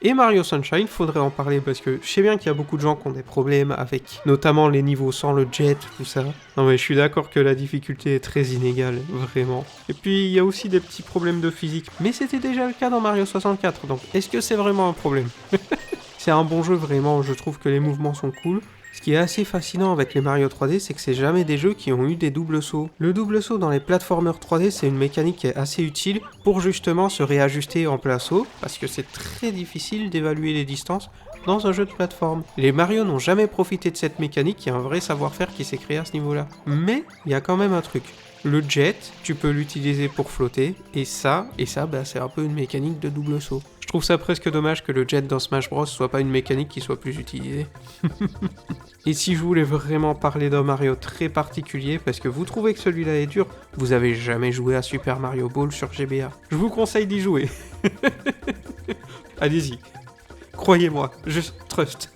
Et Mario Sunshine, faudrait en parler parce que je sais bien qu'il y a beaucoup de gens qui ont des problèmes avec notamment les niveaux sans le jet, tout ça. Non mais je suis d'accord que la difficulté est très inégale, vraiment. Et puis il y a aussi des petits problèmes de physique. Mais c'était déjà le cas dans Mario 64, donc est-ce que c'est vraiment un problème? C'est un bon jeu vraiment, je trouve que les mouvements sont cool. Ce qui est assez fascinant avec les Mario 3D, c'est que c'est jamais des jeux qui ont eu des doubles sauts. Le double saut dans les platformers 3D, c'est une mécanique qui est assez utile pour justement se réajuster en plein saut, parce que c'est très difficile d'évaluer les distances dans un jeu de plateforme. Les Mario n'ont jamais profité de cette mécanique, il y a un vrai savoir-faire qui s'est créé à ce niveau-là. Mais il y a quand même un truc. Le jet, tu peux l'utiliser pour flotter, et ça, bah, c'est un peu une mécanique de double saut. Je trouve ça presque dommage que le jet dans Smash Bros soit pas une mécanique qui soit plus utilisée. Et si je voulais vraiment parler d'un Mario très particulier, parce que vous trouvez que celui-là est dur, vous avez jamais joué à Super Mario Ball sur GBA. Je vous conseille d'y jouer. Allez-y. Croyez-moi, je trust.